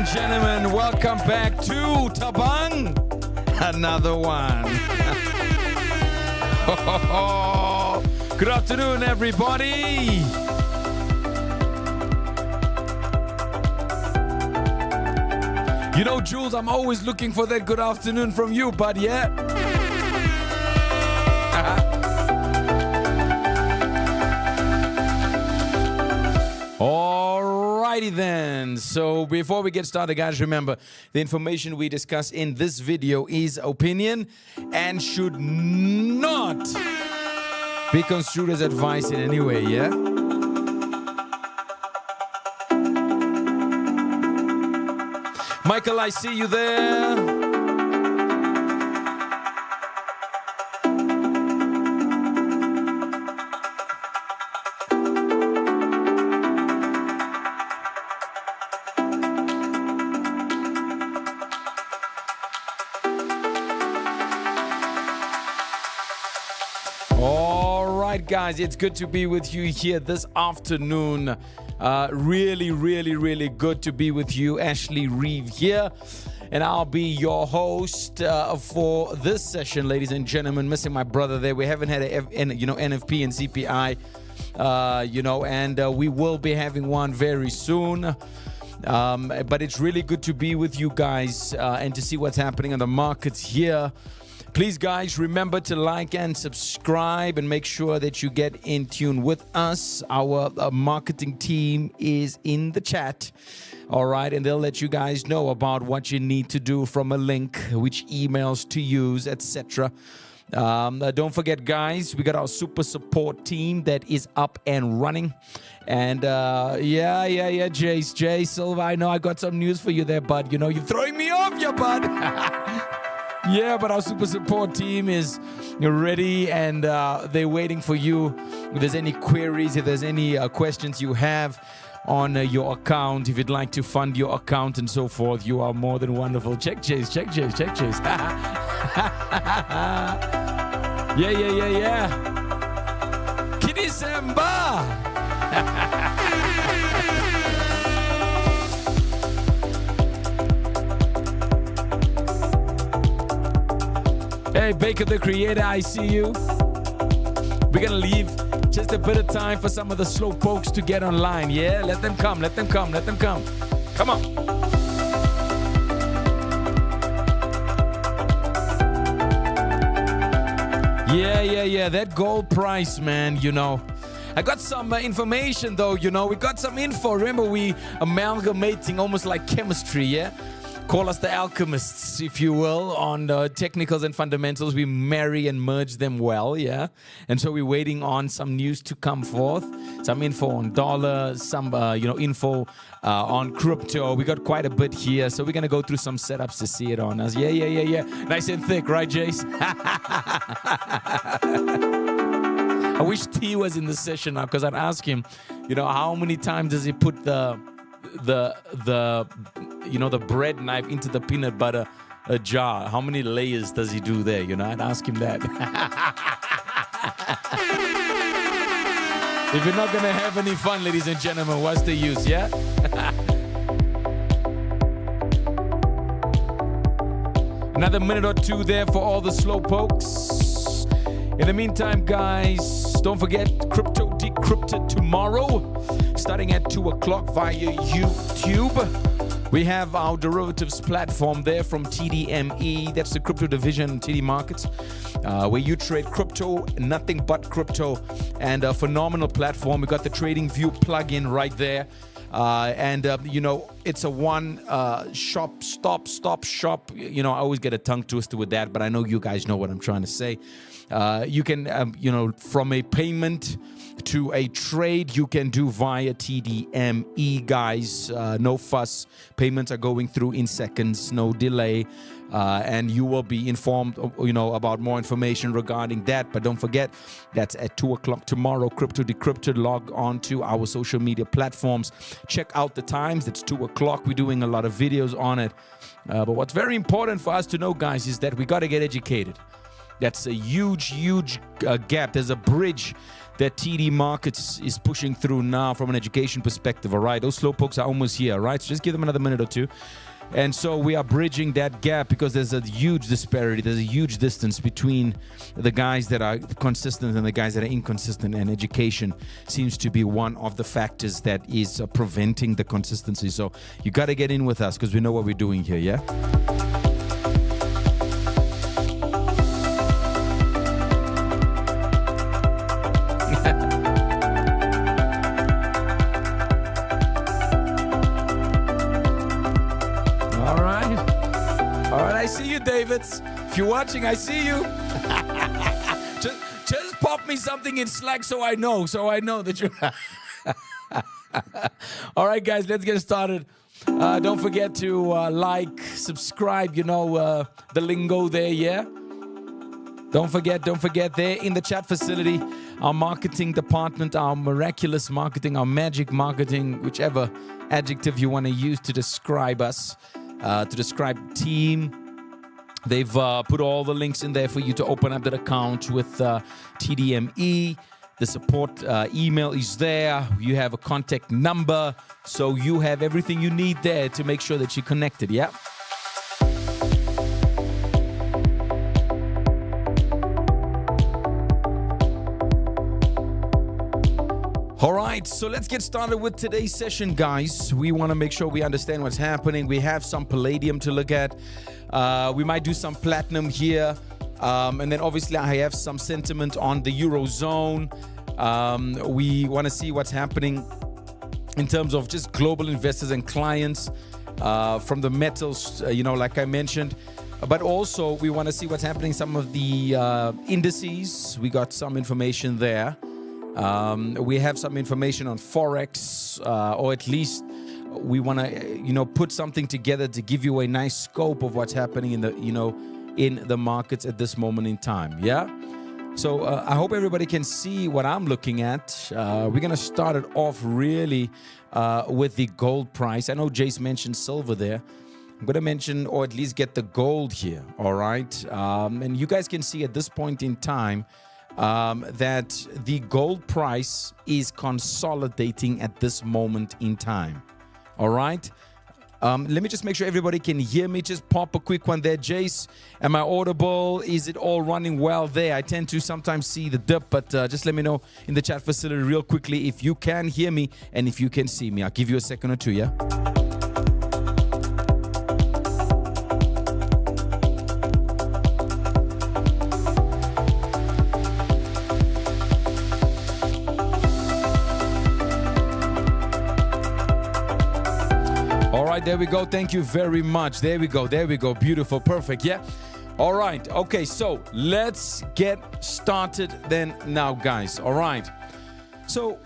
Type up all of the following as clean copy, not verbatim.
and gentlemen, welcome back to Tabang. Another one. Good afternoon, everybody. You know, Jules, I'm always looking for that good afternoon from you, bud, yeah? Alrighty then. So before we get started, guys, remember the information we discuss in this video is opinion and should not be construed as advice in any way, yeah? Michael, I see you there. Guys, it's good to be with you here this afternoon. Really good to be with you. Ashley Reeve here, and I'll be your host for this session, ladies and gentlemen. Missing my brother there. We haven't had NFP and CPI, and we will be having one very soon. But it's really good to be with you guys and to see what's happening in the markets here. Please, guys, remember to like and subscribe and make sure that you get in tune with us. Our marketing team is in the chat, all right? And they'll let you guys know about what you need to do from a link, which emails to use, etc. Don't forget, guys, we got our super support team that is up and running. And Jay Silva, I know I got some news for you there, bud. You know, you're throwing me off, yeah, bud. Yeah, but our super support team is ready and they're waiting for you. If there's any queries, if there's any questions you have on your account, if you'd like to fund your account and so forth, you are more than wonderful. Check Chase. Yeah. Kini Samba. Hey, Baker the Creator, I see you. We're gonna leave just a bit of time for some of the slow pokes to get online, yeah? Let them come. Come on. Yeah, that gold price, man, you know. I got some information, though, you know. We got some info. Remember, we amalgamating almost like chemistry, yeah? Call us the alchemists, if you will, on technicals and fundamentals. We marry and merge them well, yeah? And so we're waiting on some news to come forth. Some info on dollar, some, info on crypto. We got quite a bit here, so we're going to go through some setups to see it on us. Yeah. Nice and thick, right, Jace? I wish T was in the session now, because I'd ask him, how many times does he put the bread knife into the peanut butter jar? How many layers does he do there? I'd ask him that. If you're not going to have any fun, ladies and gentlemen, what's the use, yeah? Another minute or two there for all the slow pokes. In the meantime, guys, don't forget Crypto Decrypted tomorrow, starting at 2 o'clock via YouTube. We have our derivatives platform there from TDME. That's the crypto division, TD Markets, where you trade crypto, nothing but crypto, and a phenomenal platform. We got the TradingView plugin right there. It's a stop shop. I always get a tongue twister with that, but I know you guys know what I'm trying to say. You can, from a payment to a trade, you can do via TDME, guys. No fuss. Payments are going through in seconds, no delay. And you will be informed, about more information regarding that. But don't forget, that's at 2 o'clock tomorrow. Crypto Decrypted. Log on to our social media platforms. Check out the times. It's 2 o'clock. We're doing a lot of videos on it. But what's very important for us to know, guys, is that we got to get educated. That's a huge gap. There's a bridge that TD Markets is pushing through now from an education perspective, all right? Those slowpokes are almost here, right? So just give them another minute or two. And so we are bridging that gap because there's a huge disparity. There's a huge distance between the guys that are consistent and the guys that are inconsistent. And education seems to be one of the factors that is preventing the consistency. So you got to get in with us because we know what we're doing here, yeah? Davids, if you're watching, I see you. just pop me something in Slack so I know that you're. All right, guys, let's get started. Don't forget to like, subscribe. You know the lingo there, yeah. Don't forget there in the chat facility, our marketing department, our miraculous marketing, our magic marketing, whichever adjective you want to use to describe us, to describe team. They've put all the links in there for you to open up that account with TDME. The support email is there. You have a contact number. So you have everything you need there to make sure that you're connected, yeah? All right, so let's get started with today's session, guys. We want to make sure we understand what's happening. We have some palladium to look at. We might do some platinum here. And then obviously I have some sentiment on the Eurozone. We want to see what's happening in terms of just global investors and clients from the metals, like I mentioned. But also we want to see what's happening in some of the indices. We got some information there. We have some information on Forex, or at least we want to, put something together to give you a nice scope of what's happening in the markets at this moment in time. Yeah. So I hope everybody can see what I'm looking at. We're going to start it off really with the gold price. I know Jace mentioned silver there. I'm going to mention, or at least get the gold here. All right. And you guys can see at this point in time, that the gold price is consolidating at this moment in time. All right. Let me just make sure everybody can hear me. Just pop a quick one there. Jace, am I audible? Is it all running well there? I tend to sometimes see the dip, but just let me know in the chat facility real quickly if you can hear me and if you can see me. I'll give you a second or two, yeah? There we go. Thank you very much. There we go. Beautiful. Perfect. Yeah. All right. Okay. So let's get started then now, guys. All right. So,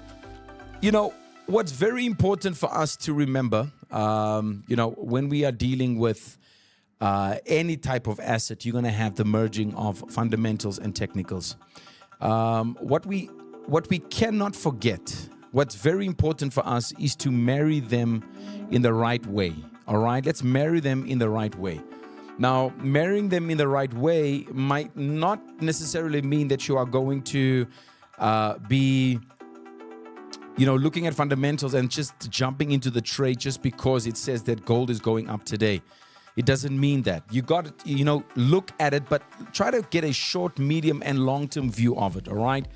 what's very important for us to remember, when we are dealing with any type of asset, you're going to have the merging of fundamentals and technicals. What we cannot forget, what's very important for us is to marry them in the right way. All right, let's marry them in the right way. Now, marrying them in the right way might not necessarily mean that you are going to be, looking at fundamentals and just jumping into the trade just because it says that gold is going up today. It doesn't mean that. You got to, look at it, but try to get a short, medium, and long-term view of it. All right.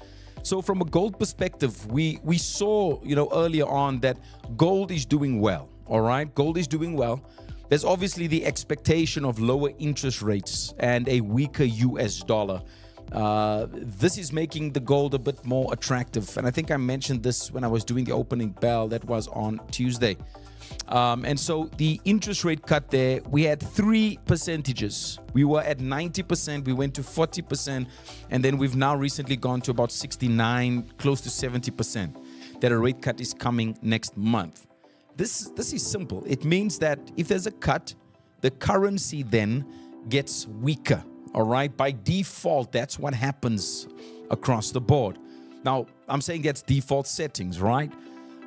So from a gold perspective, we saw, earlier on that gold is doing well. All right. Gold is doing well. There's obviously the expectation of lower interest rates and a weaker US dollar. This is making the gold a bit more attractive. And I think I mentioned this when I was doing the opening bell. That was on Tuesday. And so the interest rate cut there, we had 3 percentages. We were at 90%, we went to 40%, and then we've now recently gone to about 69, close to 70%, that a rate cut is coming next month. This is simple. It means that if there's a cut, the currency then gets weaker, all right? By default, that's what happens across the board. Now, I'm saying that's default settings, right?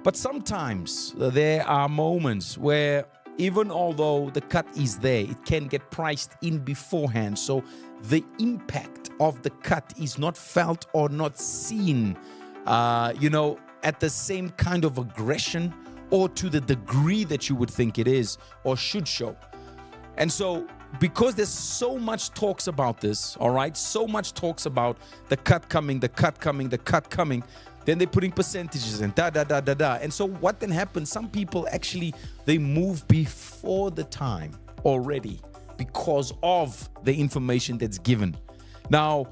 But sometimes there are moments where even although the cut is there, it can get priced in beforehand. So the impact of the cut is not felt or not seen, at the same kind of aggression or to the degree that you would think it is or should show. And so because there's so much talks about this, all right, so much talks about the cut coming, the cut coming, the cut coming, then they're putting percentages and da. And so what then happens, some people actually, they move before the time already because of the information that's given. Now,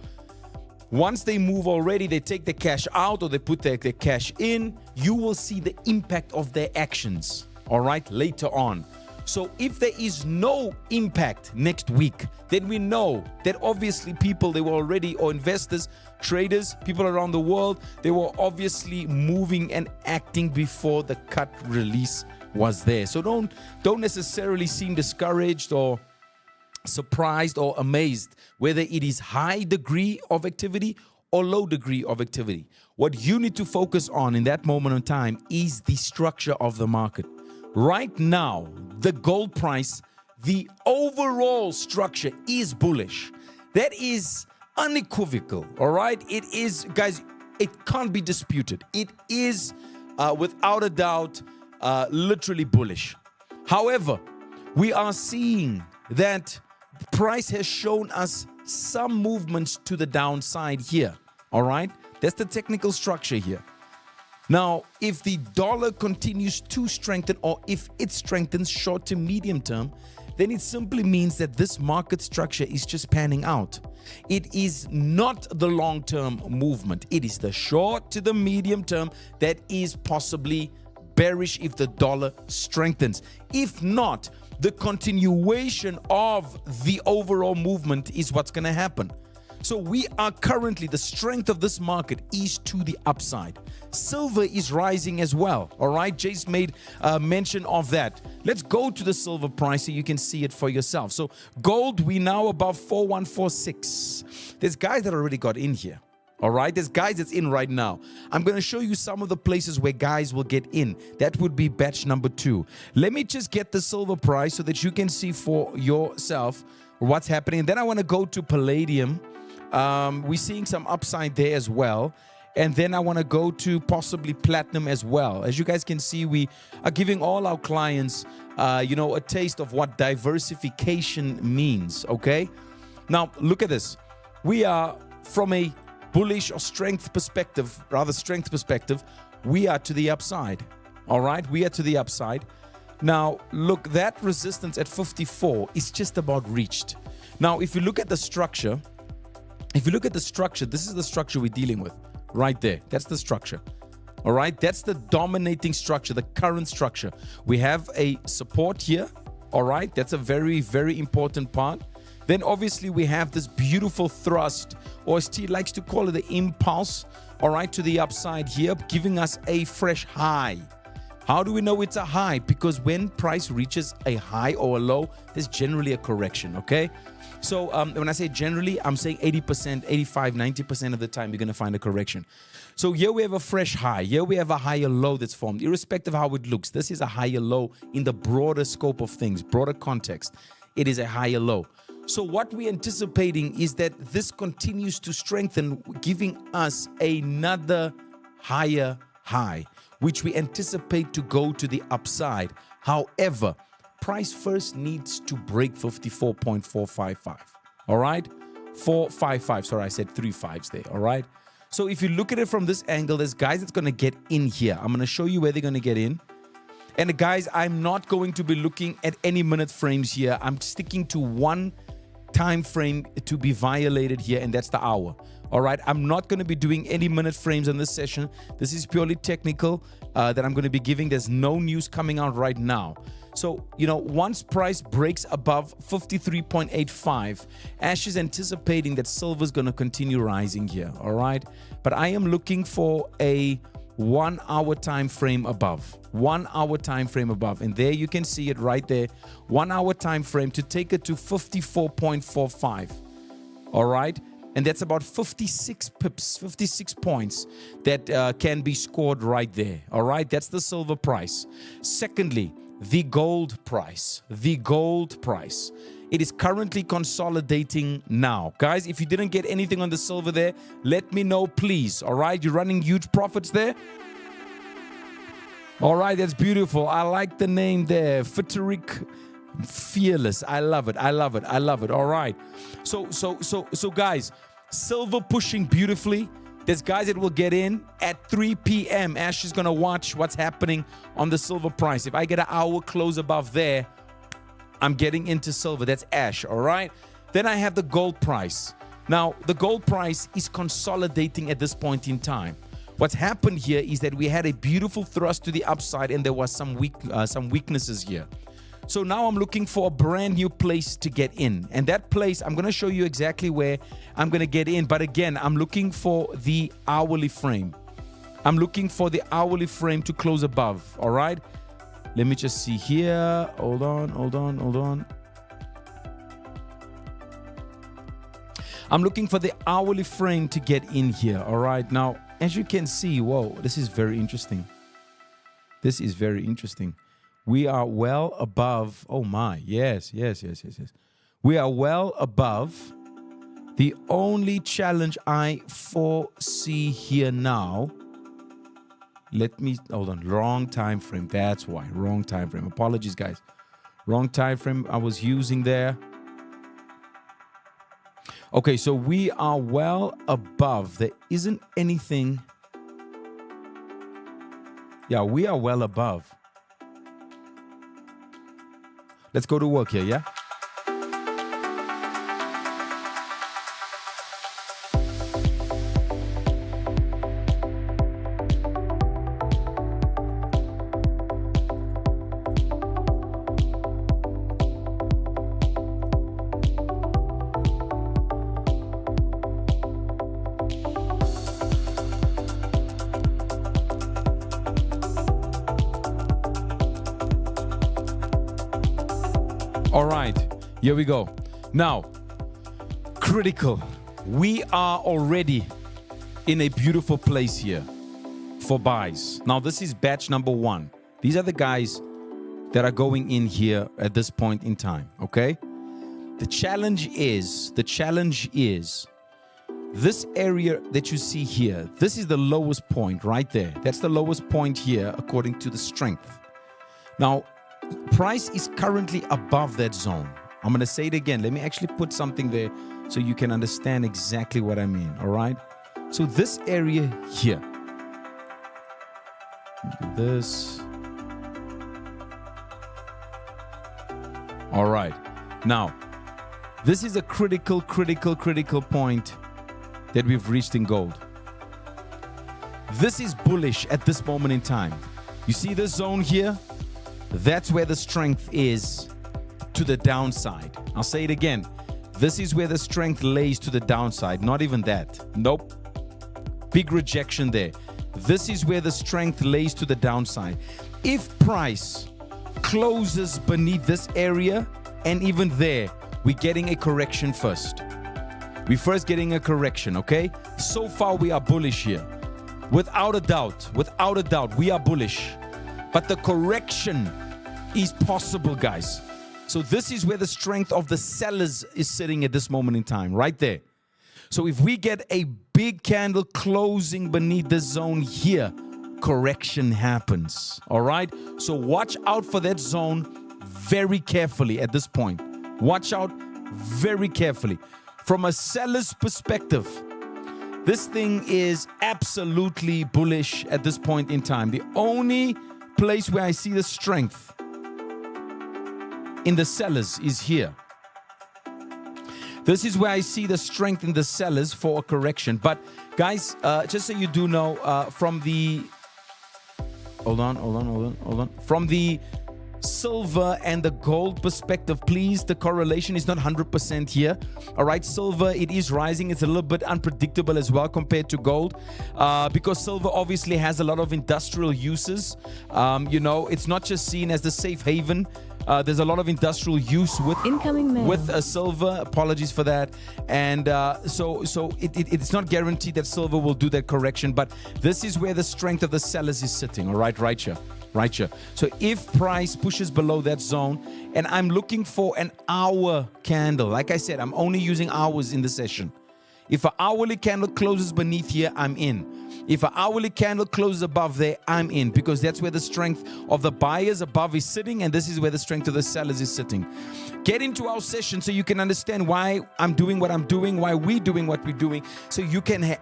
once they move already, they take the cash out or they put their cash in, you will see the impact of their actions, all right, later on. So if there is no impact next week, then we know that obviously people, they were already, or investors, traders, people around the world, they were obviously moving and acting before the cut release was there. So don't necessarily seem discouraged or surprised or amazed whether it is high degree of activity or low degree of activity. What you need to focus on in that moment in time is the structure of the market. Right now, the gold price, the overall structure is bullish. That is unequivocal, all right? It is, guys, it can't be disputed. It is, without a doubt, literally bullish. However, we are seeing that price has shown us some movements to the downside here, all right? That's the technical structure here. Now, if the dollar continues to strengthen or if it strengthens short to medium term, then it simply means that this market structure is just panning out. It is not the long-term movement. It is the short to the medium term that is possibly bearish if the dollar strengthens. If not, the continuation of the overall movement is what's going to happen. So we are currently, the strength of this market is to the upside. Silver is rising as well, all right? Jace made mention of that. Let's go to the silver price so you can see it for yourself. So gold, we now above 4146. There's guys that already got in here, all right? There's guys that's in right now. I'm going to show you some of the places where guys will get in. That would be batch number 2. Let me just get the silver price so that you can see for yourself what's happening. And then I want to go to palladium. We're seeing some upside there as well. And then I want to go to possibly platinum as well. As you guys can see, we are giving all our clients, a taste of what diversification means, okay? Now, look at this. We are from a bullish or strength perspective, we are to the upside, all right? We are to the upside. Now, look, that resistance at 54 is just about reached. Now, if you look at the structure, this is the structure we're dealing with right there. That's the structure. All right. That's the dominating structure, the current structure. We have a support here. All right. That's a very, very important part. Then obviously we have this beautiful thrust, or as T likes to call it, the impulse. All right. To the upside here, giving us a fresh high. How do we know it's a high? Because when price reaches a high or a low, there's generally a correction. Okay. So when I say generally, I'm saying 80%, 85, 90% of the time, you're going to find a correction. So here we have a fresh high. Here we have a higher low that's formed, irrespective of how it looks. This is a higher low in the broader scope of things, broader context. It is a higher low. So what we're anticipating is that this continues to strengthen, giving us another higher high, which we anticipate to go to the upside. However, price first needs to break 54.455. All right? 455. Sorry, I said 3 5s there. All right? So if you look at it from this angle, there's guys that's going to get in here. I'm going to show you where they're going to get in. And guys, I'm not going to be looking at any minute frames here. I'm sticking to one time frame to be violated here, and that's the hour. All right, I'm not going to be doing any minute frames on this session. This is purely technical that I'm going to be giving. There's no news coming out right now. So, once price breaks above 53.85, Ash is anticipating that silver is going to continue rising here. All right, but I am looking for a 1 hour time frame above. 1 hour time frame above, and there you can see it right there. 1 hour time frame to take it to 54.45. All right, and that's about 56 pips, 56 points that can be scored right there. All right, that's the silver price. Secondly, the gold price. The gold price. It is currently consolidating now. Guys, if you didn't get anything on the silver there, let me know, please. All right, you're running huge profits there. All right, that's beautiful. I like the name there. Fitteric Fearless. I love it. I love it. I love it. All right. So guys, silver pushing beautifully. There's guys that will get in at 3 p.m. Ash is going to watch what's happening on the silver price. If I get an hour close above there, I'm getting into silver. That's Ash. All right. Then I have the gold price. Now, the gold price is consolidating at this point in time. What's happened here is that we had a beautiful thrust to the upside and there was some weaknesses here. So now I'm looking for a brand new place to get in. And that place, I'm going to show you exactly where I'm going to get in. But again, I'm looking for the hourly frame. I'm looking for the hourly frame to close above. All right. Let me just see here. Hold on. I'm looking for the hourly frame to get in here. All right. Now, as you can see, whoa, this is very interesting. This is very interesting. We are well above, oh my, yes. We are well above. The only challenge I foresee here now, hold on, wrong time frame. That's why, wrong time frame. Apologies, guys. Wrong time frame I was using there. Okay, so we are well above. There isn't anything. Yeah, we are well above. Let's go to work here, yeah? All right, here we go. Now, critical. We are already in a beautiful place here for buys. Now, this is batch number 1. These are the guys that are going in here at this point in time, okay? The challenge is this area that you see here. This is the lowest point right there. That's the lowest point here according to the strength. Now, price is currently above that zone. I'm going to say it again. Let me actually put something there so you can understand exactly what I mean. All right. So this area here. This. All right. Now, this is a critical point that we've reached in gold. This is bullish at this moment in time. You see this zone here? That's where the strength is to the downside. I'll say it again. This is where the strength lays to the downside. Not even that. Nope. Big rejection there. This is where the strength lays to the downside. If price closes beneath this area, and even there, we're getting a correction first. We're first getting a correction, okay? So far, we are bullish here. Without a doubt, we are bullish. But the correction is possible, guys. So this is where the strength of the sellers is sitting at this moment in time, right there. So if we get a big candle closing beneath this zone here, correction happens, all right? So watch out for that zone very carefully at this point. Watch out very carefully. From a seller's perspective, this thing is absolutely bullish at this point in time. The only place where I see the strength in the sellers is here. This is where I see the strength in the sellers for a correction. But guys, just so you do know, from the hold on. From the silver and the gold perspective, please, the correlation is not 100% here. All right, silver, it is rising. It's a little bit unpredictable as well compared to gold, because silver obviously has a lot of industrial uses. You know, it's not just seen as the safe haven. There's a lot of industrial use with silver. Apologies for that. And so it's not guaranteed that silver will do that correction, but this is where the strength of the sellers is sitting. All right, right here. So if price pushes pushes below that zone, and I'm looking for an hour candle. Like I said, I'm only using hours in the session. If an hourly candle closes beneath here, I'm in. If an hourly candle closes above there, I'm in, because that's where the strength of the buyers above is sitting, and this is where the strength of the sellers is sitting. Get into our session so you can understand why I'm doing what I'm doing, why we're doing what we're doing, so you can,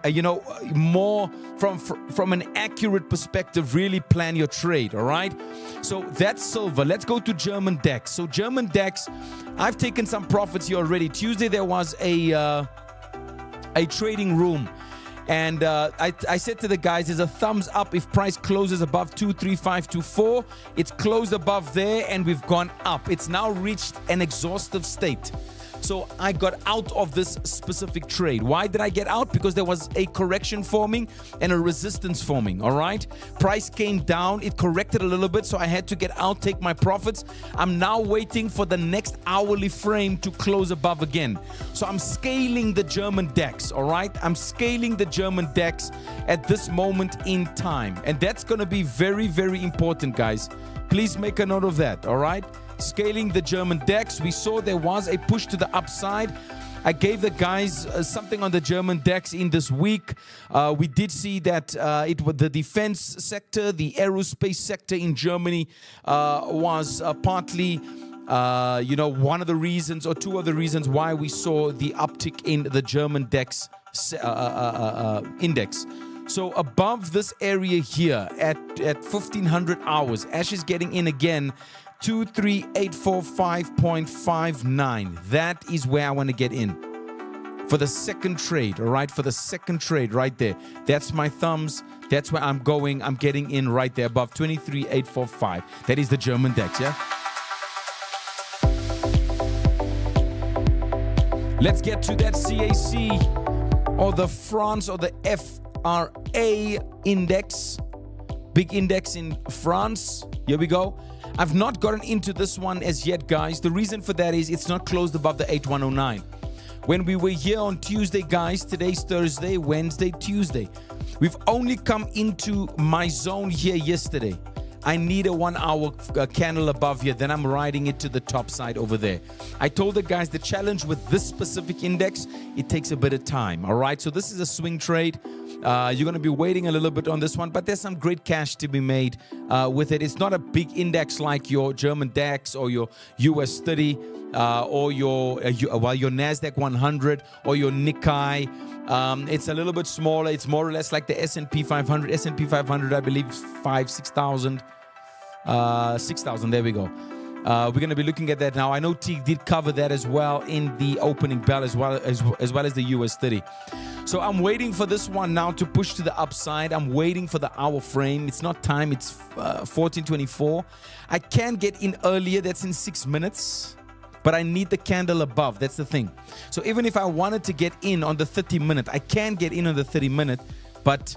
more from an accurate perspective, really plan your trade, all right? So that's silver. Let's go to German DAX. So German DAX, I've taken some profits here already. Tuesday there was a trading room, and I said to the guys, there's a thumbs up if price closes above 23524. It's closed above there and we've gone up. It's now reached an exhaustive state. So I got out of this specific trade. Why did I get out? Because there was a correction forming and a resistance forming, all right? Price came down, it corrected a little bit, so I had to get out, take my profits. I'm now waiting for the next hourly frame to close above again. So I'm scaling the German DAX, all right? I'm scaling the German DAX at this moment in time. And that's going to be very, very important, guys. Please make a note of that, all right? Scaling the German DAX. We saw there was a push to the upside. I gave the guys something on the German DAX in this week. We did see that the defense sector, the aerospace sector in Germany was partly one of the reasons, or two of the reasons, why we saw the uptick in the German DAX index. So above this area here at 1500 hours, Ash is getting in again. 23845.59. That is where I want to get in for the second trade, all right? For the second trade right there. That's my thumbs. That's where I'm going. I'm getting in right there above 23845. That is the German DAX, yeah? Let's get to that CAC, or the France, or the FRA index. Big index in France. Here we go. I've not gotten into this one as yet, guys. The reason for that is it's not closed above the 8109. When we were here on Tuesday, guys, today's Thursday, Wednesday, Tuesday, we've only come into my zone here yesterday. I need a 1 hour candle above here, then I'm riding it to the top side over there. I told the guys the challenge with this specific index, it takes a bit of time, all right? So this is a swing trade. You're going to be waiting a little bit on this one, but there's some great cash to be made with it. It's not a big index like your German DAX or your US 30 or your NASDAQ 100 or your Nikkei. It's a little bit smaller. It's more or less like the S&P 500. S&P 500, I believe, 6,000. 6,000, there we go. We're going to be looking at that now. I know T did cover that as well in the opening bell, as well as the US 30. So I'm waiting for this one now to push to the upside. I'm waiting for the hour frame. It's not time. It's 14:24. I can get in earlier. That's in 6 minutes. But I need the candle above. That's the thing. So even if I wanted to get in on the 30-minute, I can get in on the 30-minute, but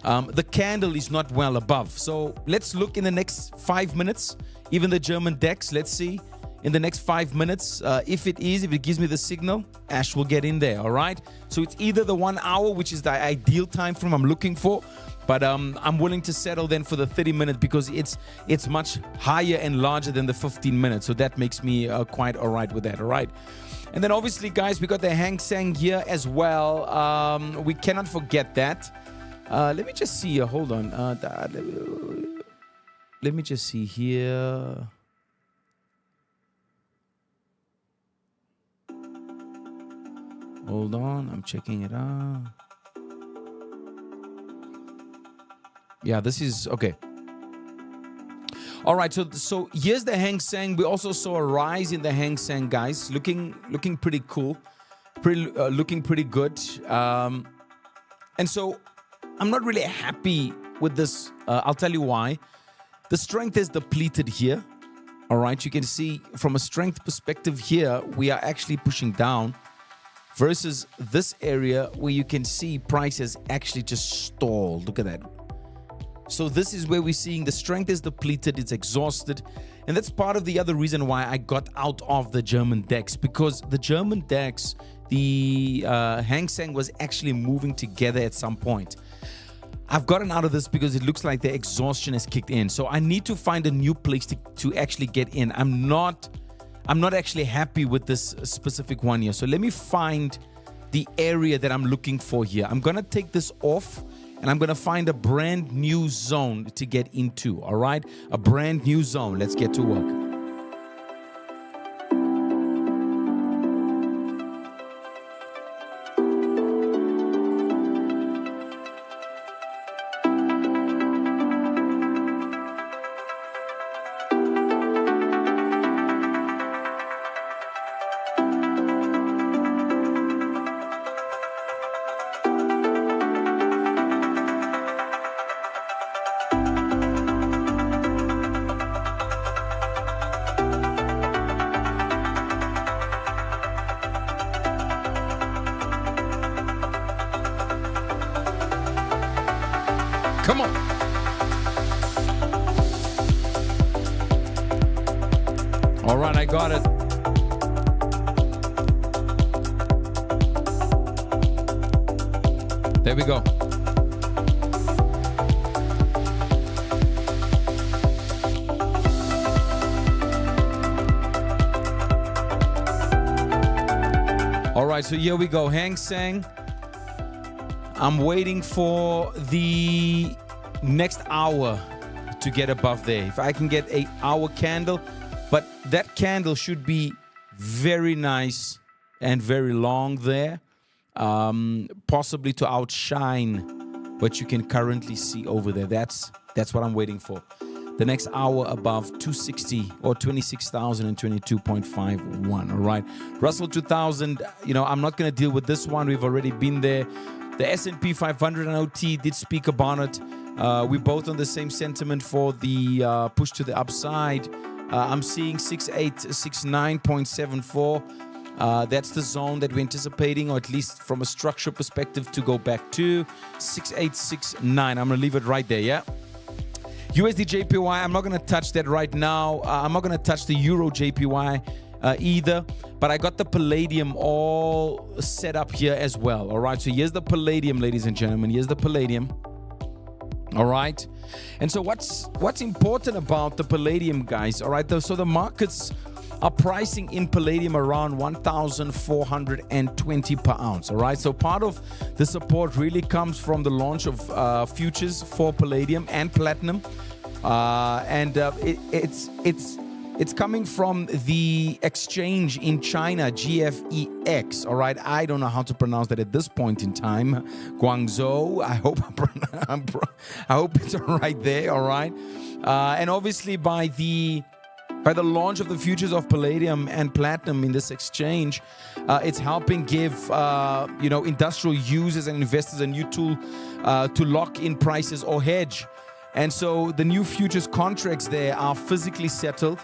the candle is not well above. So let's look in the next 5 minutes. Even the German DAX, let's see in the next 5 minutes. If it gives me the signal, Ash will get in there, all right? So it's either the 1 hour, which is the ideal time frame I'm looking for, but I'm willing to settle then for the 30-minute because it's much higher and larger than the 15 minutes. So that makes me quite all right with that, all right? And then obviously, guys, we got the Hang Seng here as well. We cannot forget that. Let me just see here. Hold on. Let me just see here. Hold on. I'm checking it out. Yeah, this is okay. All right, so here's the Hang Seng. We also saw a rise in the Hang Seng, guys. Looking pretty cool, looking pretty good. And so I'm not really happy with this. I'll tell you why. The strength is depleted here. All right, you can see from a strength perspective here, we are actually pushing down versus this area where you can see price has actually just stalled. Look at that. So this is where we're seeing the strength is depleted, it's exhausted. And that's part of the other reason why I got out of the German DAX, because the German DAX, the Hang Seng was actually moving together at some point. I've gotten out of this because it looks like the exhaustion has kicked in. So I need to find a new place to actually get in. I'm not actually happy with this specific one here. So let me find the area that I'm looking for here. I'm going to take this off and I'm going to find a brand new zone to get into. All right. A brand new zone. Let's get to work. Come on. All right, I got it. There we go. All right, so here we go. Hang Seng. I'm waiting for the next hour to get above there. If I can get an hour candle, but that candle should be very nice and very long there, possibly to outshine what you can currently see over there. That's what I'm waiting for. The next hour above 260 or 26,022.51. All right, Russell 2000. I'm not going to deal with this one. We've already been there. The S&P 500 and OT did speak about it. We're both on the same sentiment for the push to the upside. I'm seeing 6869.74. That's the zone that we're anticipating, or at least from a structure perspective, to go back to 6869. I'm going to leave it right there, yeah? USD JPY, I'm not going to touch that right now. I'm not going to touch the Euro JPY either, but I got the Palladium all set up here as well. All right, so here's the Palladium, ladies and gentlemen. Here's the Palladium. All right, and so what's important about the Palladium, guys? All right, so the markets are pricing in Palladium around 1,420 per ounce. All right, so part of the support really comes from the launch of futures for Palladium and Platinum, and it's coming from the exchange in China, GFEX. All right, I don't know how to pronounce that at this point in time. Guangzhou. I hope I hope it's right there. All right, and obviously by the launch of the futures of Palladium and Platinum in this exchange, it's helping give industrial users and investors a new tool to lock in prices or hedge. And so the new futures contracts there are physically settled,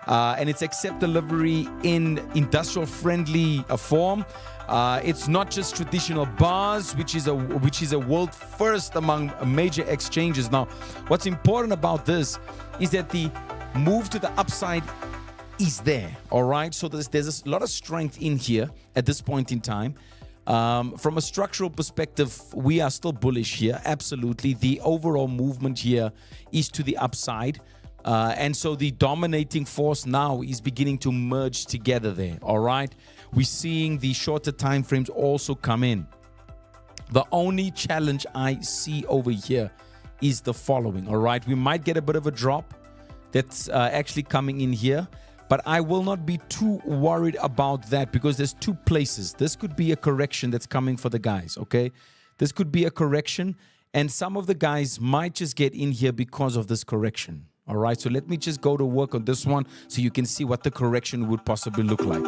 and it's accept delivery in industrial-friendly form. It's not just traditional bars, which is a world first among major exchanges. Now, what's important about this is that the move to the upside is there. All right, so there's a lot of strength in here at this point in time. From a structural perspective, we are still bullish here. Absolutely, the overall movement here is to the upside. And so the dominating force now is beginning to merge together there. All right, we're seeing the shorter time frames also come in. The only challenge I see over here is the following. All right, we might get a bit of a drop that's actually coming in here, but I will not be too worried about that because there's two places. This could be a correction that's coming for the guys. Okay, this could be a correction, and some of the guys might just get in here because of this correction. All right, so let me just go to work on this one so you can see what the correction would possibly look like.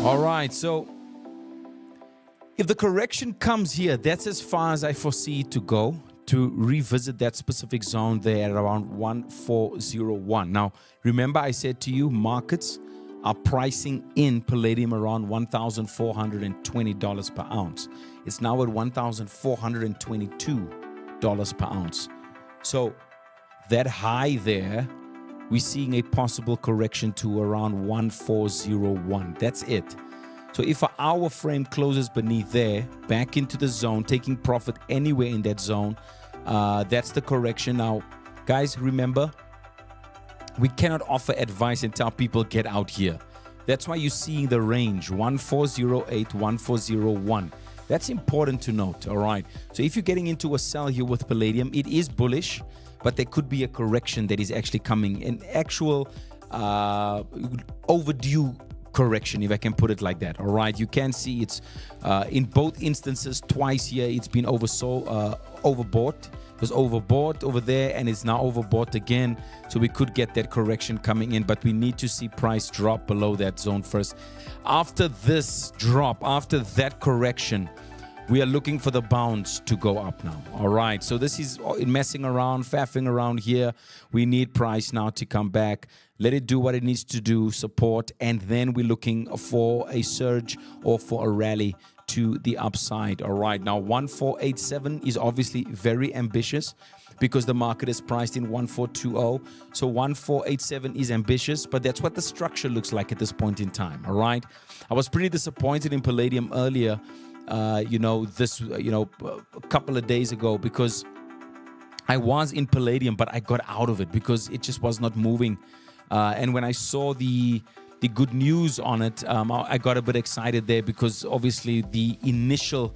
All right, so if the correction comes here, that's as far as I foresee it to go, to revisit that specific zone there at around 1401. Now, remember I said to you, markets are pricing in palladium around $1,420 per ounce. It's now at $1,422 per ounce. So that high there, we're seeing a possible correction to around 1401. That's it. So if an hour frame closes beneath there, back into the zone, taking profit anywhere in that zone, that's the correction. Now, guys, remember, we cannot offer advice and tell people get out here. That's why you're seeing the range 1408, 1401. That's important to note, all right? So if you're getting into a sell here with palladium, it is bullish, but there could be a correction that is actually coming, an actual overdue correction, if I can put it like that. All right, you can see it's in both instances, twice here, it's been overbought. It was overbought over there, and it's now overbought again. So we could get that correction coming in, but we need to see price drop below that zone first. After this drop, after that correction, we are looking for the bounce to go up now. All right, so this is messing around, faffing around here. We need price now to come back. Let it do what it needs to do, support, and then we're looking for a surge or for a rally to the upside. All right, now 1487 is obviously very ambitious because the market is priced in 1420. So 1487 is ambitious, but that's what the structure looks like at this point in time. All right, I was pretty disappointed in palladium earlier, a couple of days ago, because I was in palladium, but I got out of it because it just was not moving. And when I saw the good news on it, I got a bit excited there because obviously the initial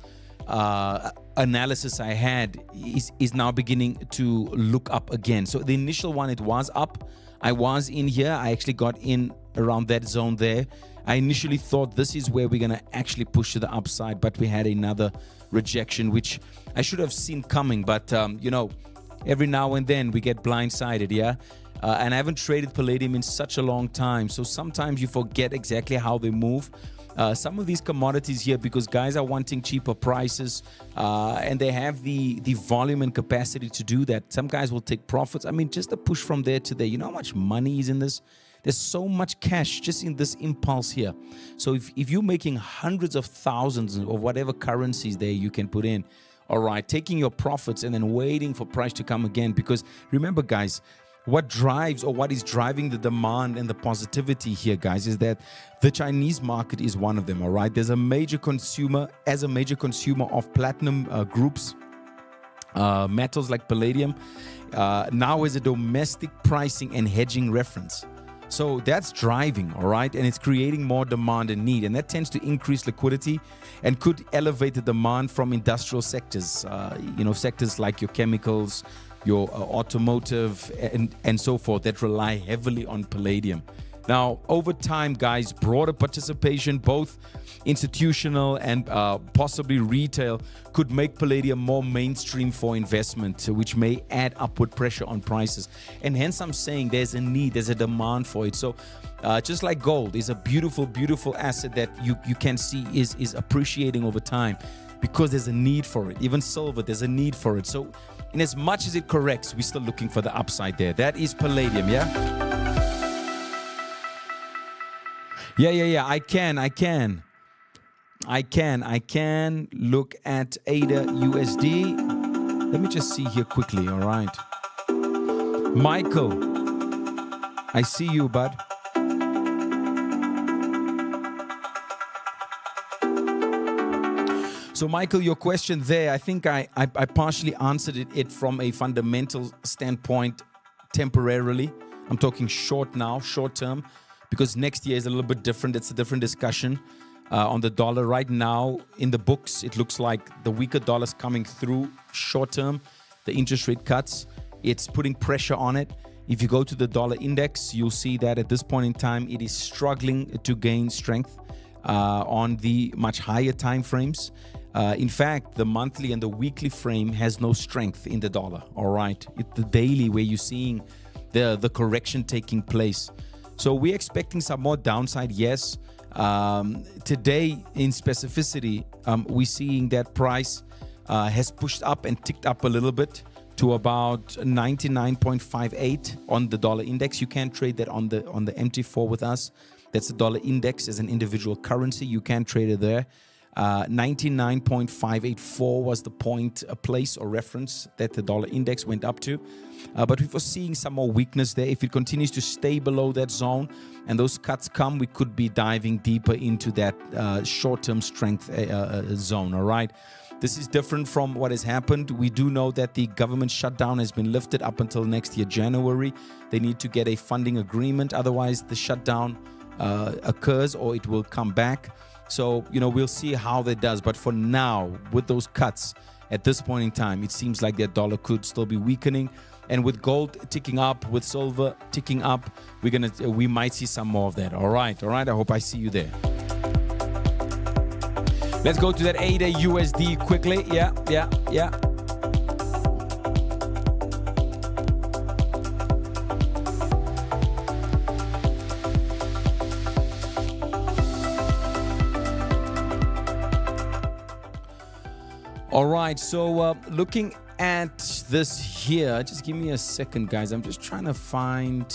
analysis I had is now beginning to look up again. So the initial one, it was up. I was in here. I actually got in around that zone there. I initially thought this is where we're going to actually push to the upside, but we had another rejection, which I should have seen coming. But, every now and then we get blindsided, yeah? And I haven't traded palladium in such a long time. So sometimes you forget exactly how they move. Some of these commodities here, because guys are wanting cheaper prices and they have the volume and capacity to do that. Some guys will take profits. I mean, just a push from there to there. You know how much money is in this? There's so much cash just in this impulse here. So if you're making hundreds of thousands of whatever currencies there you can put in, all right, taking your profits and then waiting for price to come again. Because remember, guys, what drives or what is driving the demand and the positivity here, guys, is that the Chinese market is one of them, all right? There's a major consumer, of platinum groups, metals like palladium, now as a domestic pricing and hedging reference. So that's driving, all right? And it's creating more demand and need. And that tends to increase liquidity and could elevate the demand from industrial sectors, sectors like your chemicals, your automotive, and so forth, that rely heavily on palladium. Now, over time, guys, broader participation, both institutional and possibly retail, could make palladium more mainstream for investment, which may add upward pressure on prices. And hence, I'm saying there's a need, there's a demand for it. So just like gold is a beautiful, beautiful asset that you can see is appreciating over time because there's a need for it. Even silver, there's a need for it. So in as much as it corrects, we're still looking for the upside there. That is palladium, yeah? Yeah. I can look at ADA USD. Let me just see here quickly, all right? Michael, I see you, bud. So, Michael, your question there, I think I partially answered it from a fundamental standpoint temporarily. I'm talking short term, because next year is a little bit different. It's a different discussion on the dollar. Right now, in the books, it looks like the weaker dollar's coming through short term. The interest rate cuts, it's putting pressure on it. If you go to the dollar index, you'll see that at this point in time, it is struggling to gain strength on the much higher time frames. In fact, the monthly and the weekly frame has no strength in the dollar, all right? It's the daily where you're seeing the correction taking place. So we're expecting some more downside, yes. Today, in specificity, we're seeing that price has pushed up and ticked up a little bit to about 99.58 on the dollar index. You can trade that on the MT4 with us. That's the dollar index as an individual currency. You can trade it there. 99.584 was the point, a place or reference that the dollar index went up to. But we're foreseeing some more weakness there. If it continues to stay below that zone and those cuts come, we could be diving deeper into that short-term strength zone, all right? This is different from what has happened. We do know that the government shutdown has been lifted up until next year, January. They need to get a funding agreement. Otherwise, the shutdown occurs or it will come back. So, we'll see how that does. But for now, with those cuts, at this point in time, it seems like that dollar could still be weakening. And with gold ticking up, with silver ticking up, we might see some more of that. All right. I hope I see you there. Let's go to that ADA USD quickly. Yeah. All right, so looking at this here, just give me a second, guys. I'm just trying to find...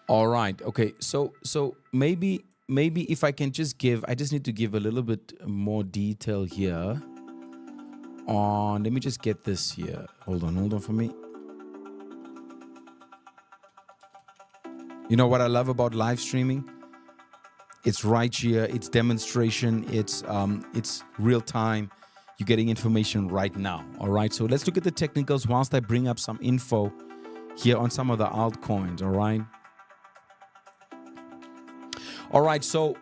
All right, okay, so maybe if I can just I just need to give a little bit more detail here on... Let me just get this here. Hold on for me. You know what I love about live streaming? It's right here. It's demonstration. It's real time. You're getting information right now. All right. So let's look at the technicals whilst I bring up some info here on some of the altcoins. All right. All right. So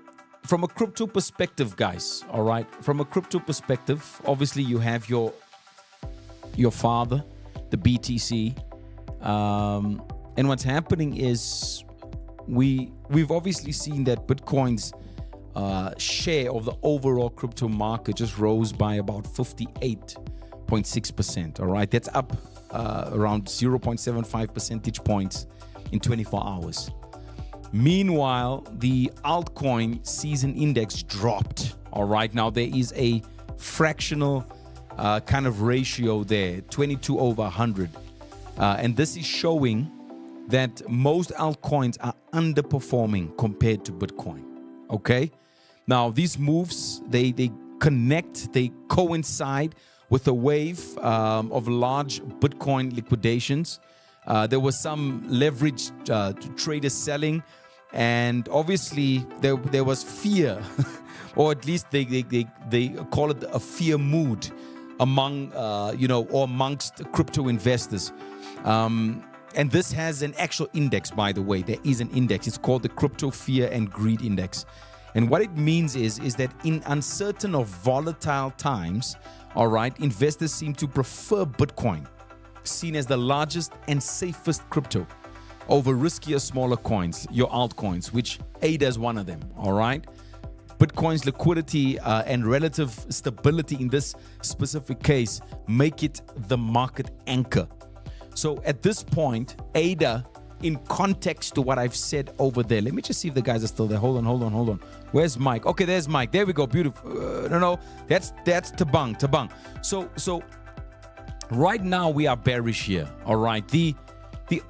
from a crypto perspective, guys. All right. From a crypto perspective, obviously you have your father, the BTC, and what's happening is we've obviously seen that Bitcoin's share of the overall crypto market just rose by about 58.6%. All right, that's up around 0.75 percentage points in 24 hours. Meanwhile, the altcoin season index dropped. All right, now there is a fractional kind of ratio there, 22 over 100, and this is showing that most altcoins are underperforming compared to Bitcoin. Okay, now these moves they connect, they coincide with a wave of large Bitcoin liquidations. There was some leveraged traders selling, and obviously there was fear, or at least they call it a fear mood among or amongst crypto investors. And this has an actual index, by the way. There is an index. It's called the Crypto Fear and Greed Index. And what it means is that in uncertain or volatile times, all right, investors seem to prefer Bitcoin, seen as the largest and safest crypto, over riskier, smaller coins, your altcoins, which ADA is one of them, all right? Bitcoin's liquidity and relative stability in this specific case make it the market anchor. So at this point, ADA, in context to what I've said over there, let me just see if the guys are still there. Hold on. Where's Mike? Okay, there's Mike. There we go. Beautiful. No, that's Tabang. So right now we are bearish here. All right. The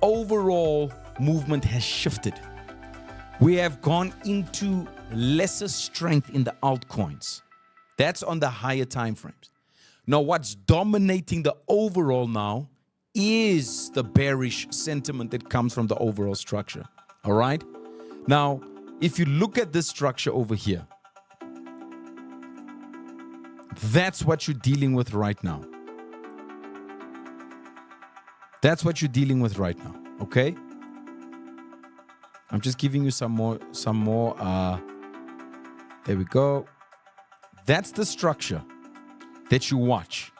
overall movement has shifted. We have gone into lesser strength in the altcoins. That's on the higher time frames. Now, what's dominating the overall now is the bearish sentiment that comes from the overall structure. All right. Now, if you look at this structure over here, that's what you're dealing with right now. That's what you're dealing with right now. Okay. I'm just giving you some more. There we go. That's the structure that you watch.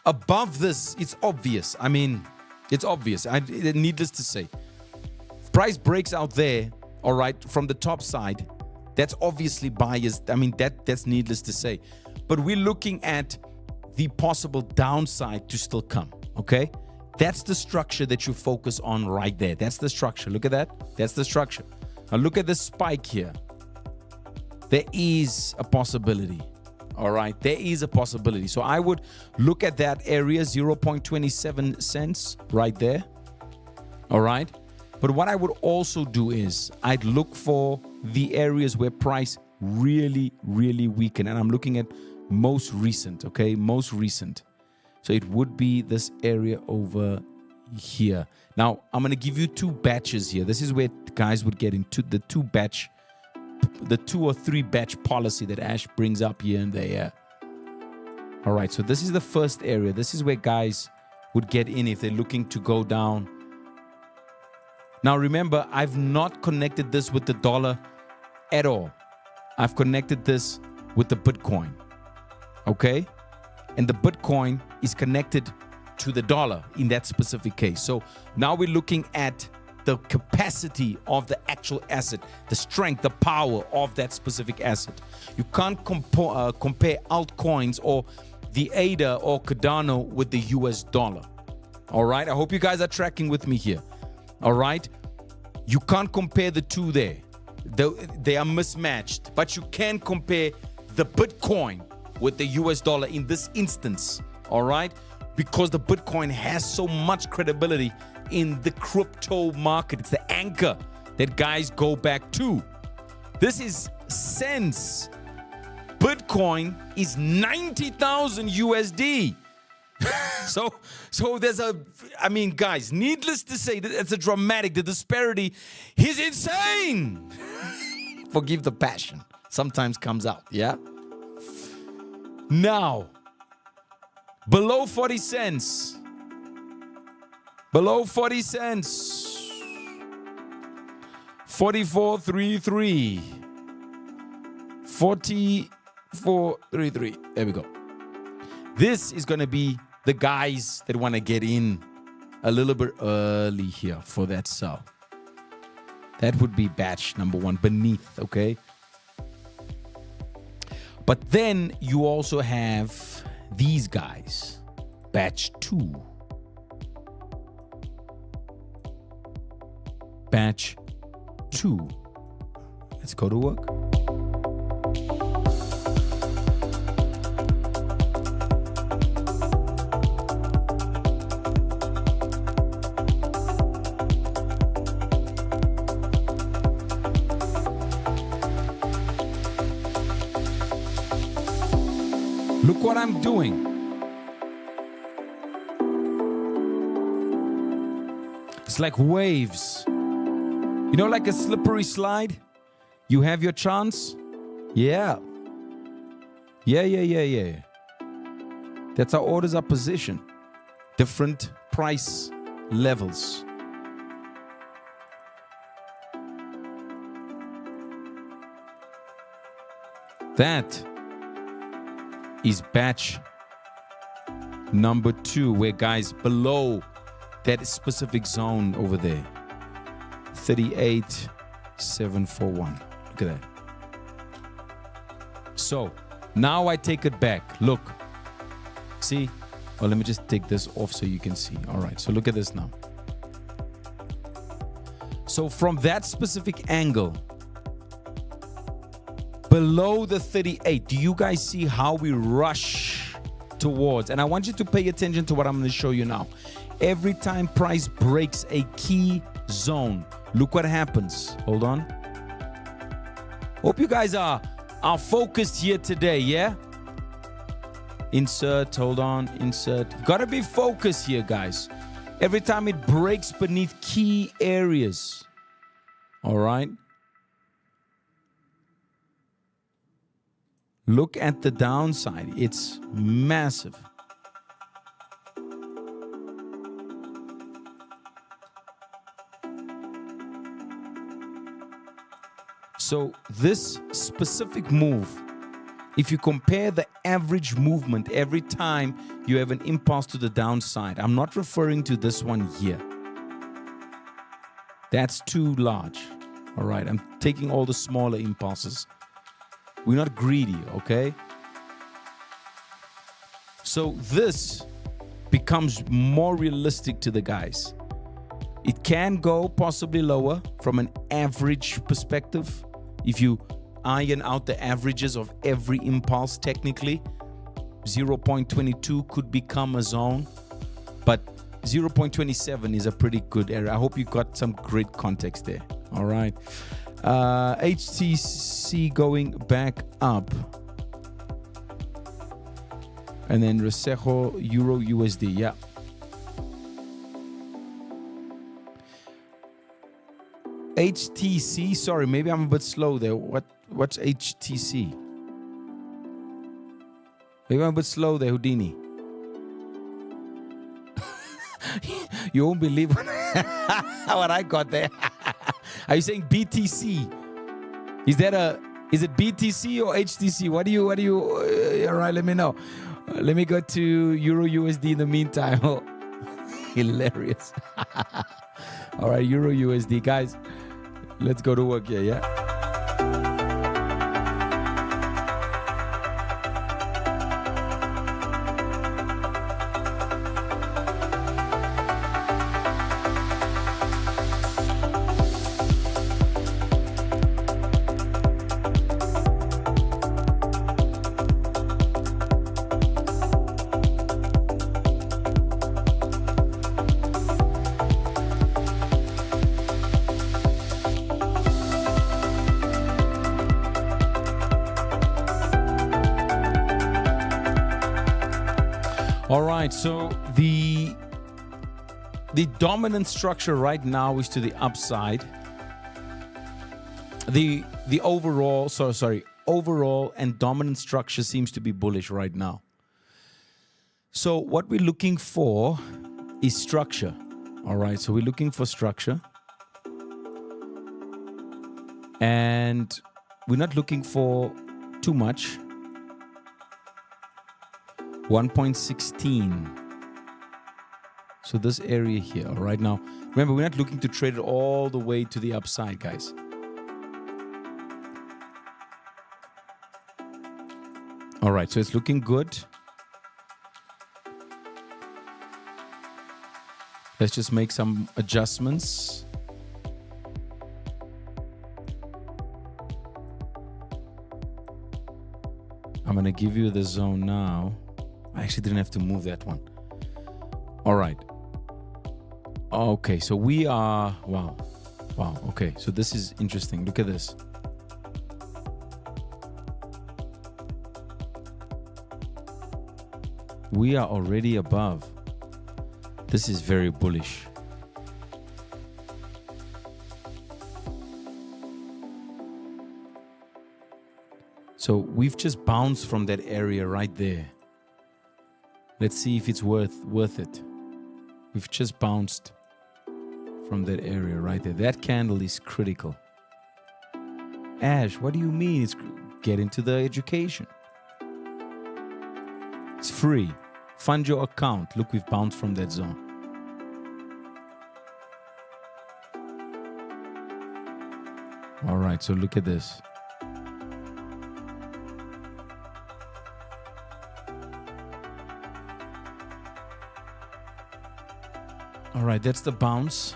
Above this, it's obvious. I mean, it's obvious. Needless to say, price breaks out there, all right, from the top side, that's obviously biased. I mean, that's needless to say. But we're looking at the possible downside to still come, okay? That's the structure that you focus on right there. That's the structure. Look at that. That's the structure. Now look at the spike here. There is a possibility. All right. There is a possibility. So I would look at that area, 0.27 cents right there. All right. But what I would also do is I'd look for the areas where price really weaken. And I'm looking at most recent. Okay. Most recent. So it would be this area over here. Now, I'm going to give you two batches here. This is where guys would get into the two or three batch policy that Ash brings up here and there. All right, so this is the first area. This is where guys would get in if they're looking to go down. Now, remember, I've not connected this with the dollar at all. I've connected this with the Bitcoin. Okay? And the Bitcoin is connected to the dollar in that specific case. So now we're looking at the capacity of the actual asset, the strength, the power of that specific asset. You can't compare altcoins or the ADA or Cardano with the US dollar. All right. I hope you guys are tracking with me here. All right. You can't compare the two there. They are mismatched, but you can compare the Bitcoin with the US dollar in this instance, all right? Because the Bitcoin has so much credibility in the crypto market. It's the anchor that guys go back to. This is cents. Bitcoin is 90,000 USD. So there's guys, needless to say, it's a dramatic, the disparity is insane. Forgive the passion. Sometimes comes out, yeah? Now, below 40 cents. Below 40 cents. 44.33. 44.33. There we go. This is going to be the guys that want to get in a little bit early here for that sell. That would be batch number one beneath, okay? But then you also have these guys, batch 2. Batch 2. Let's go to work. Look what I'm doing. It's like waves. You know, like a slippery slide? You have your chance? Yeah. Yeah. That's how orders are positioned. Different price levels. That is batch number 2, where guys below that specific zone over there, 38,741. Look at that. So now I take it back. Look, see? Well, let me just take this off so you can see. All right, so look at this now. So from that specific angle, below the 38, do you guys see how we rush towards? And I want you to pay attention to what I'm going to show you now. Every time price breaks a key zone, look what happens. Hold on. Hope you guys are focused here today, yeah? Insert, hold on, insert. Gotta be focused here, guys. Every time it breaks beneath key areas. All right? Look at the downside. It's massive. So this specific move, if you compare the average movement every time you have an impulse to the downside, I'm not referring to this one here. That's too large. All right, I'm taking all the smaller impulses. We're not greedy, okay? So this becomes more realistic to the guys. It can go possibly lower from an average perspective. If you iron out the averages of every impulse, technically, 0.22 could become a zone, but 0.27 is a pretty good area. I hope you got some great context there. All right. HTC going back up. And then Resejo, Euro, USD. Yeah. HTC, sorry, maybe I'm a bit slow there. What's HTC? Maybe I'm a bit slow there, Houdini. You won't believe what I got there. Are you saying BTC? Is it BTC or HTC? What do you, all right, let me know. Let me go to Euro USD in the meantime. Hilarious. All right, Euro USD, guys. Let's go to work here, yeah? All right, so the dominant structure right now is to the upside. The overall and dominant structure seems to be bullish right now. So what we're looking for is structure. All right, so we're looking for structure. And we're not looking for too much. 1.16. So this area here, all right? Now, remember, we're not looking to trade it all the way to the upside, guys. All right, so it's looking good. Let's just make some adjustments. I'm going to give you the zone now. I actually didn't have to move that one. All right. Okay, so we are... Wow. Okay, so this is interesting. Look at this. We are already above. This is very bullish. So we've just bounced from that area right there. Let's see if it's worth it. We've just bounced from that area right there. That candle is critical. Ash, what do you mean? It's get into the education. It's free. Fund your account. Look, we've bounced from that zone. All right, so look at this. All right, that's the bounce.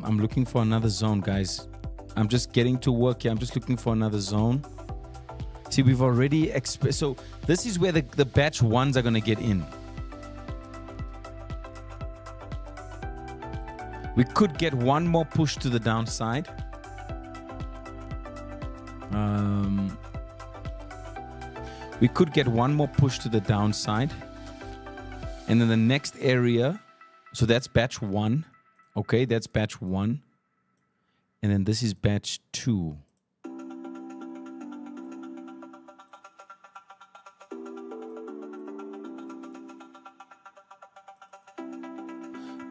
I'm looking for another zone, guys. I'm just getting to work here. I'm just looking for another zone. See, we've already... So this is where the batch ones are going to get in. We could get one more push to the downside. We could get one more push to the downside. And then the next area, so that's batch one. Okay, that's batch one. And then this is batch two.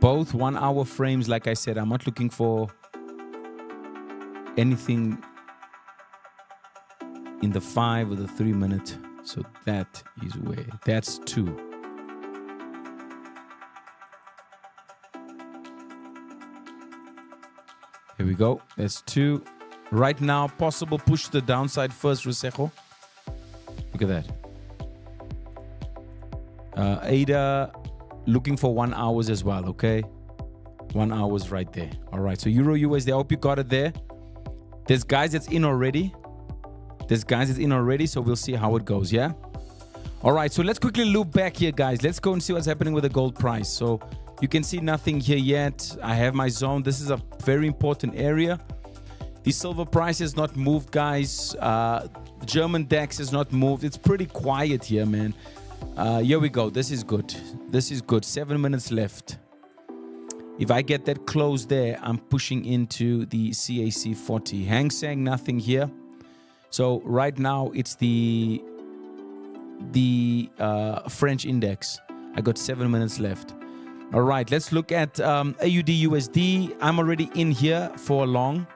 Both 1 hour frames, like I said, I'm not looking for anything in the 5 or the 3 minute. So that is where, that's 2. Here we go. That's 2. Right now, possible push to the downside first, Rusejo. Look at that. ADA looking for 1 hour as well, okay? 1 hour right there. All right, so Euro USD, I hope you got it there. There's guys that's in already. So we'll see how it goes, yeah? All right, so let's quickly loop back here, guys. Let's go and see what's happening with the gold price. So you can see nothing here yet. I have my zone. This is a very important area. The silver price has not moved, guys. The German DAX has not moved. It's pretty quiet here, man. Here we go. This is good. 7 minutes left. If I get that close there, I'm pushing into the CAC 40. Hang Seng, nothing here. So right now, it's the French index. I got 7 minutes left. All right, let's look at AUD USD. I'm already in here for a long.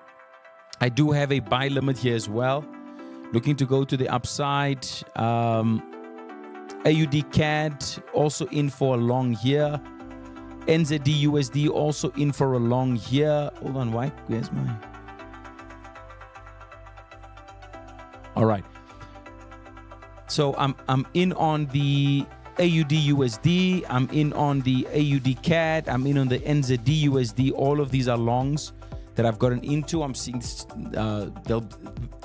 I do have a buy limit here as well. Looking to go to the upside. AUD CAD also in for a long here. NZD USD also in for a long here. Hold on, why? Where's my... All right. So I'm in on the AUD USD. I'm in on the AUD CAD. I'm in on the NZD USD. All of these are longs that I've gotten into. I'm seeing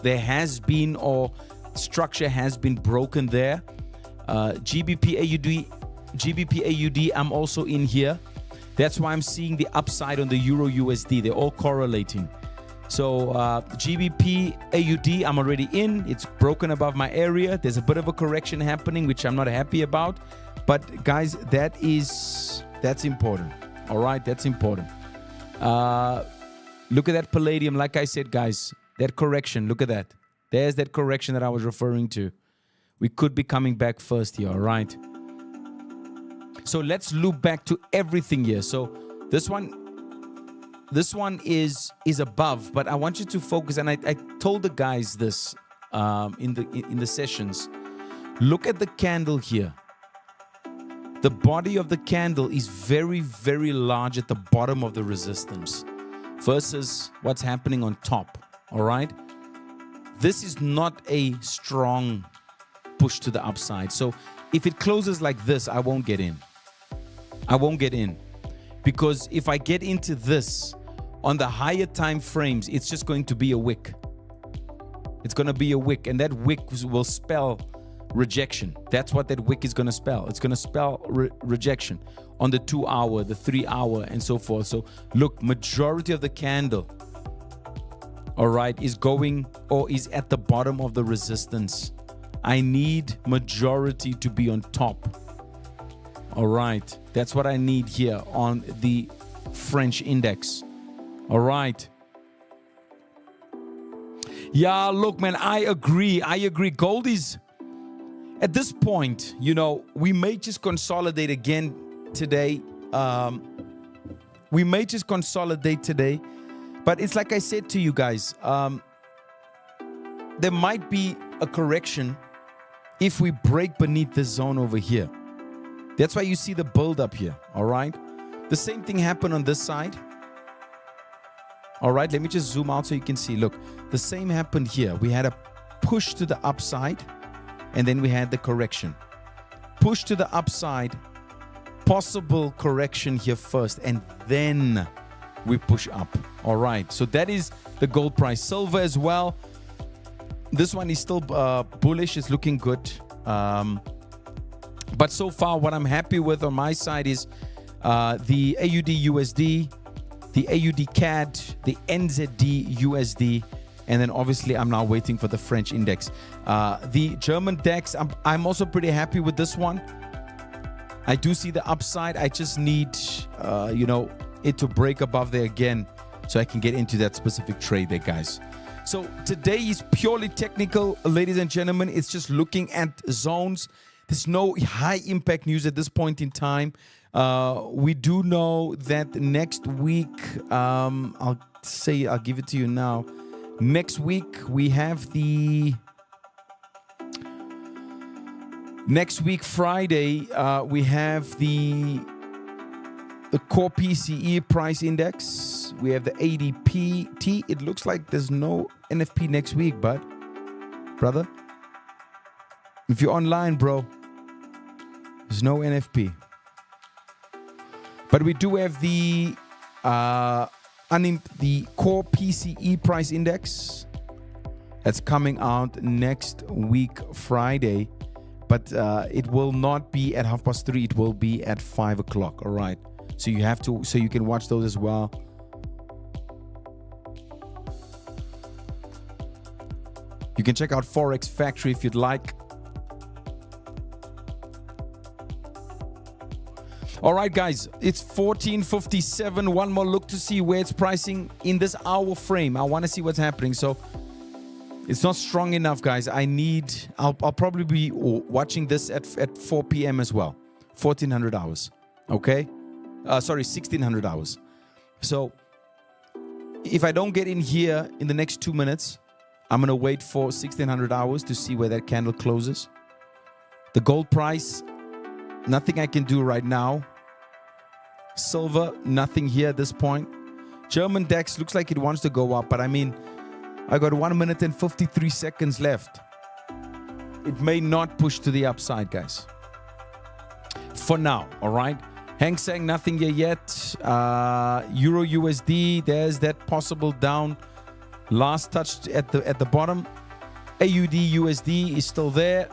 there has been, or structure has been broken there. GBP AUD, I'm also in here. That's why I'm seeing the upside on the Euro USD. They're all correlating. So GBP AUD, I'm already in. It's broken above my area. There's a bit of a correction happening, which I'm not happy about. But guys, that's important. All right, that's important. Look at that palladium. Like I said, guys, that correction, look at that. There's that correction that I was referring to. We could be coming back first here, all right? So let's loop back to everything here. So this one is above, but I want you to focus, and I told the guys this in the sessions. Look at the candle here. The body of the candle is very, very large at the bottom of the resistance versus what's happening on top, all right? This is not a strong push to the upside. So if it closes like this, I won't get in. I won't get in, because if I get into this on the higher time frames, it's just going to be a wick. It's going to be a wick, and that wick will spell rejection. That's what that wick is going to spell. It's going to spell rejection on the 2 hour, the 3 hour, and so forth. So look, majority of the candle, all right, is going or is at the bottom of the resistance. I need majority to be on top. All right, that's what I need here on the French index. All right. Yeah, look, man, I agree. Gold is, at this point, you know, we may just consolidate again today. We may just consolidate today. But it's like I said to you guys, there might be a correction if we break beneath this zone over here. That's why you see the build up here, all right? The same thing happened on this side. All right, let me just zoom out so you can see. Look, the same happened here. We had a push to the upside, and then we had the correction. Push to the upside, possible correction here first, and then we push up. All right, so that is the gold price. Silver as well. This one is still bullish. It's looking good. But so far, what I'm happy with on my side is the AUD USD, the AUD CAD, the NZD USD, and then obviously I'm now waiting for the French index. The German DAX, I'm also pretty happy with this one. I do see the upside. I just need, it to break above there again so I can get into that specific trade there, guys. So today is purely technical, ladies and gentlemen. It's just looking at zones. There's no high impact news at this point in time. We do know that next week, I'll give it to you now. Next week, we have next week, Friday, we have the the core PCE price index. We have the ADP-T. It looks like there's no NFP next week, but brother, if you're online, bro, there's no NFP. But we do have the core PCE price index that's coming out next week, Friday. But it will not be at 3:30. It will be at 5 o'clock. All right. So you have to, so you can watch those as well. You can check out Forex Factory if you'd like. All right, guys, it's 14:57. One more look to see where it's pricing in this hour frame. I want to see what's happening. So it's not strong enough, guys. I'll probably be watching this at 4 p.m. as well. 1400 hours. Okay? 1600 hours. So if I don't get in here in the next 2 minutes, I'm going to wait for 1600 hours to see where that candle closes. The gold price, nothing I can do right now. Silver, nothing here at this point. German DAX looks like it wants to go up, but I mean, I got 1 minute and 53 seconds left. It may not push to the upside, guys. For now, all right? Hang Seng, nothing here yet. Euro USD, there's that possible down. Last touch at the bottom. AUD USD is still there.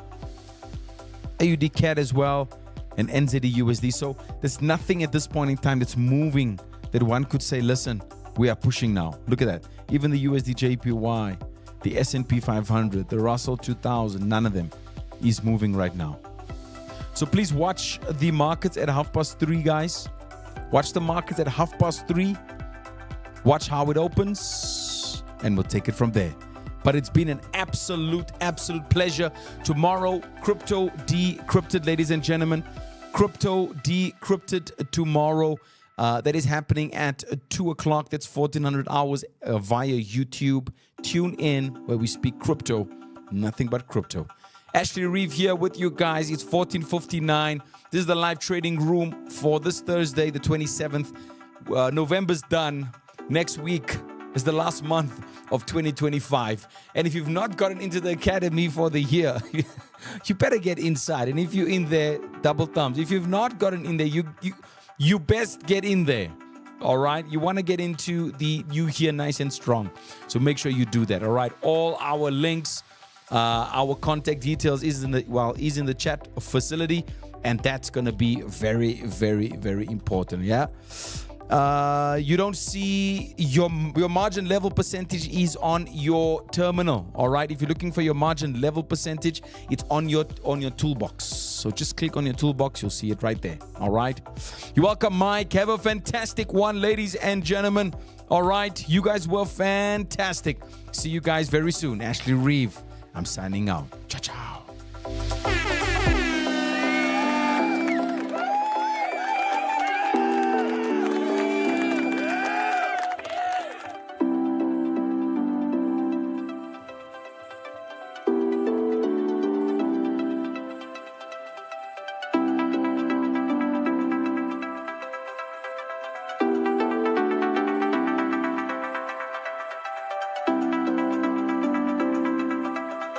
AUD CAD as well. And NZD USD. So there's nothing at this point in time that's moving that one could say, listen, we are pushing now. Look at that. Even the USD JPY, the S&P 500, the Russell 2000, none of them is moving right now. So please watch the markets at 3:30, guys. Watch the markets at 3:30. Watch how it opens, and we'll take it from there. But it's been an absolute pleasure. Tomorrow, Crypto Decrypted, ladies and gentlemen. Crypto Decrypted tomorrow. That is happening at 2 o'clock. That's 1400 hours via YouTube. Tune in where we speak crypto, nothing but crypto. Ashley Reeve here with you guys. It's 14:59. This is the live trading room for this Thursday, the 27th. November's done. Next week is the last month of 2025. And if you've not gotten into the academy for the year, you better get inside. And if you're in there, double thumbs. If you've not gotten in there, you best get in there. All right, you want to get into the new year nice and strong, so make sure you do that. All right, all our links, our contact details is in the chat facility, and that's gonna be very, very, very important. Yeah. You don't see your margin level percentage is on your terminal. All right, if you're looking for your margin level percentage, it's on your toolbox. So just click on your toolbox, you'll see it right there. All right, you're welcome, Mike. Have a fantastic one, ladies and gentlemen. All right, you guys were fantastic. See you guys very soon. Ashley Reeve, I'm signing out. Ciao, ciao.